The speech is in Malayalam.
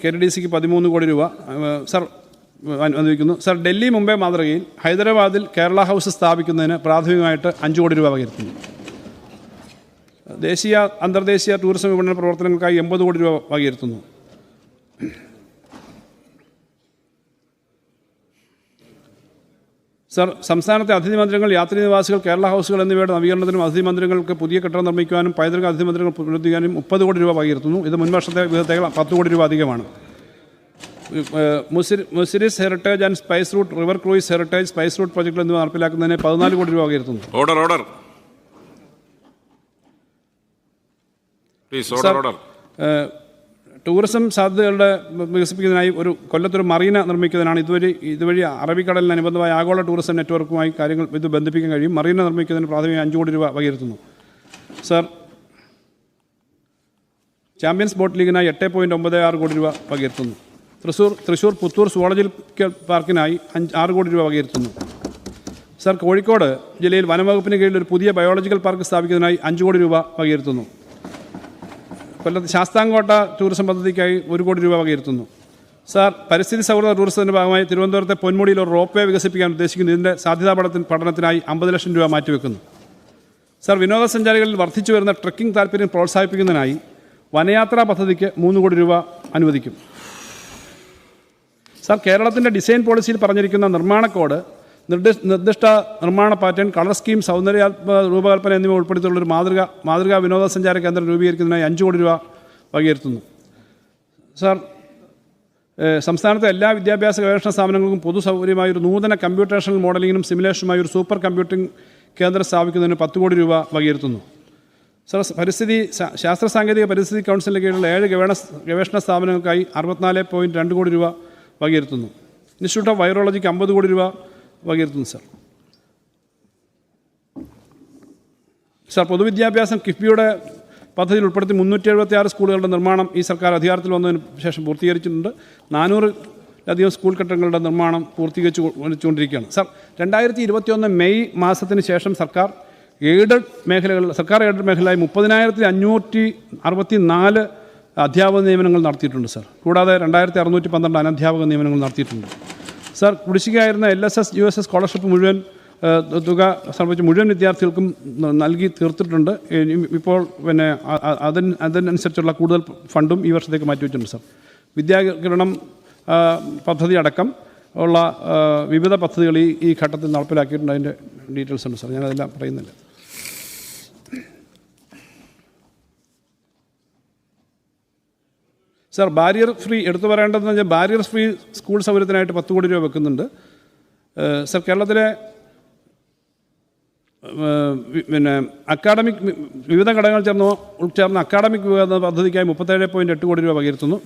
KTDCക്ക് 13 കോടി രൂപ സർ അനുവദിക്കുന്നു. സർ, ഡൽഹി മുംബൈ മാതൃകയിൽ ഹൈദരാബാദിൽ കേരള ഹൗസ് സ്ഥാപിക്കുന്നതിന് പ്രാഥമികമായിട്ട് 5 കോടി രൂപ വകയിരുത്തുന്നു. ദേശീയ അന്തർദേശീയ ടൂറിസം വിപണന പ്രവർത്തനങ്ങൾക്കായി 80 കോടി രൂപ വകയിരുത്തുന്നു. സർ, സംസ്ഥാനത്തെ അതിഥി മന്ദിരങ്ങൾ, യാത്രീ നിവാസികൾ, കേരള ഹൗസുകൾ എന്നിവയുടെ നവീകരണത്തിനും അതിഥി മന്ദിരങ്ങൾക്ക് പുതിയ കെട്ടിടം നിർമ്മിക്കുവാനും പൈതൃക അതിഥി മന്ദിരങ്ങൾ പുനരുദ്ധരിക്കാനും 30 കോടി രൂപ വകയിരുത്തുന്നു. ഇത് മുൻവർഷത്തെ വിധത്തേക്കാൾ 10 കോടി രൂപ അധികമാണ്. Muziris heritage and spice route, river cruise heritage, spice route പ്രോജക്റ്റുകൾ എന്നിവ നടപ്പിലാക്കുന്നതിന് 14 കോടി രൂപ വകയിരുത്തുന്നു. ടൂറിസം സാധ്യതകളുടെ വികസിപ്പിക്കുന്നതിനായി കൊല്ലത്തൊരു മറീന നിർമ്മിക്കുന്നതിനാണ്. ഇതുവഴി അറബിക്കടലിന് അനുബന്ധമായ ആഗോള ടൂറിസം നെറ്റ്വർക്കുമായി കാര്യങ്ങൾ ഇത് ബന്ധിപ്പിക്കാൻ കഴിയും. മറീന നിർമ്മിക്കുന്നതിന് പ്രാഥമിക 5 കോടി രൂപ വകയിരുത്തുന്നു. സർ, ചാമ്പ്യൻസ് ബോട്ട് ലീഗിനായി 8.96 കോടി രൂപ വകയിരുത്തുന്നു. തൃശ്ശൂർ പുത്തൂർ സുവോളജിക്കൽ പാർക്കിനായി 6 കോടി രൂപ വകയിരുത്തുന്നു. സർ, കോഴിക്കോട് ജില്ലയിൽ വനംവകുപ്പിന് കീഴിൽ ഒരു പുതിയ ബയോളജിക്കൽ പാർക്ക് സ്ഥാപിക്കുന്നതിനായി 5 കോടി രൂപ വകയിരുത്തുന്നു. കൊല്ലത്ത് ശാസ്താംകോട്ട ടൂറിസം പദ്ധതിക്കായി 1 കോടി രൂപ വകയിരുത്തുന്നു. സാർ, പരിസ്ഥിതി സൗഹൃദ ടൂറിസത്തിൻ്റെ ഭാഗമായി തിരുവനന്തപുരത്തെ പൊന്മുടിയിൽ ഒരു റോപ്പ് വേ വികസിപ്പിക്കാൻ ഉദ്ദേശിക്കുന്നു. ഇതിൻ്റെ സാധ്യതാ പഠനത്തിനായി 50 ലക്ഷം രൂപ മാറ്റിവെക്കുന്നു. സാർ, വിനോദസഞ്ചാരികളിൽ വർദ്ധിച്ചു വരുന്ന ട്രെക്കിംഗ് താല്പര്യം പ്രോത്സാഹിപ്പിക്കുന്നതിനായി വനയാത്രാ പദ്ധതിക്ക് 3 കോടി രൂപ അനുവദിക്കും. സാർ, കേരളത്തിൻ്റെ ഡിസൈൻ പോളിസിയിൽ പറഞ്ഞിരിക്കുന്ന നിർമ്മാണ കോഡ്, നിർദ്ദിഷ്ട നിർമ്മാണ പാറ്റേൺ, കളർ സ്കീം, സൗന്ദര്യ രൂപകൽപ്പന എന്നിവ ഉൾപ്പെടുത്തിയുള്ളൊരു മാതൃകാ വിനോദസഞ്ചാര കേന്ദ്രം രൂപീകരിക്കുന്നതിനായി 5 കോടി രൂപ വകയിരുത്തുന്നു. സാർ, സംസ്ഥാനത്തെ എല്ലാ വിദ്യാഭ്യാസ ഗവേഷണ സ്ഥാപനങ്ങൾക്കും പൊതു സൗകര്യമായ ഒരു നൂതന കമ്പ്യൂട്ടേഷണൽ മോഡലിങ്ങിനും സിമുലേഷനുമായി ഒരു സൂപ്പർ കമ്പ്യൂട്ടിംഗ് കേന്ദ്രം സ്ഥാപിക്കുന്നതിന് 10 കോടി രൂപ വകയിരുത്തുന്നു. സാർ, ശാസ്ത്ര സാങ്കേതിക പരിസ്ഥിതി കൗൺസിലിന് കീഴിലുള്ള 7 ഗവേഷണ സ്ഥാപനങ്ങൾക്കായി 64.2 കോടി രൂപ വകയിരുത്തുന്നു. ഇൻസ്റ്റിറ്റ്യൂട്ട് ഓഫ് വൈറോളജിക്ക് 50 കോടി രൂപ വകയിരുത്തുന്നു. സാർ, പൊതുവിദ്യാഭ്യാസം കിഫ്ബിയുടെ പദ്ധതിയിൽ ഉൾപ്പെടുത്തി 376 സ്കൂളുകളുടെ നിർമ്മാണം ഈ സർക്കാർ അധികാരത്തിൽ വന്നതിന് ശേഷം പൂർത്തീകരിച്ചിട്ടുണ്ട്. 400-ലധികം സ്കൂൾ കെട്ടിടങ്ങളുടെ നിർമ്മാണം പൂർത്തീകരിച്ചുകൊണ്ടിരിക്കുകയാണ്. സാർ, 2021 മെയ് മാസത്തിന് ശേഷം സർക്കാർ എയ്ഡഡ് മേഖലയായി 30,564 അധ്യാപക നിയമനങ്ങൾ നടത്തിയിട്ടുണ്ട്. സാർ, കൂടാതെ 2,612 അനധ്യാപക നിയമനങ്ങൾ നടത്തിയിട്ടുണ്ട്. സാർ, കുടിശ്ശികയായിരുന്ന LSS USS സ്കോളർഷിപ്പ് തുക സംബന്ധിച്ച് മുഴുവൻ വിദ്യാർത്ഥികൾക്കും നൽകി തീർത്തിട്ടുണ്ട്. ഇപ്പോൾ അതിനനുസരിച്ചുള്ള കൂടുതൽ ഫണ്ടും ഈ വർഷത്തേക്ക് മാറ്റിവെച്ചിട്ടുണ്ട്. സാർ, വിദ്യാകിരണം പദ്ധതി അടക്കം ഉള്ള വിവിധ പദ്ധതികൾ ഈ ഘട്ടത്തിൽ നടപ്പിലാക്കിയിട്ടുണ്ട്. അതിൻ്റെ ഡീറ്റെയിൽസ് ഉണ്ട്. സാർ, ഞാനതെല്ലാം പറയുന്നില്ല. സാർ, ബാരിയർ ഫ്രീ എടുത്തു പറയേണ്ടതെന്ന് വെച്ചാൽ ബാരിയർ ഫ്രീ സ്കൂൾ സൗകര്യത്തിനായിട്ട് 10 കോടി രൂപ വെക്കുന്നുണ്ട്. സാർ, കേരളത്തിലെ അക്കാഡമിക് വിവിധ ഘടകങ്ങൾ ചേർന്ന അക്കാഡമിക് പദ്ധതിക്കായി 37.8 കോടി രൂപ വകയിരുത്തുന്നു.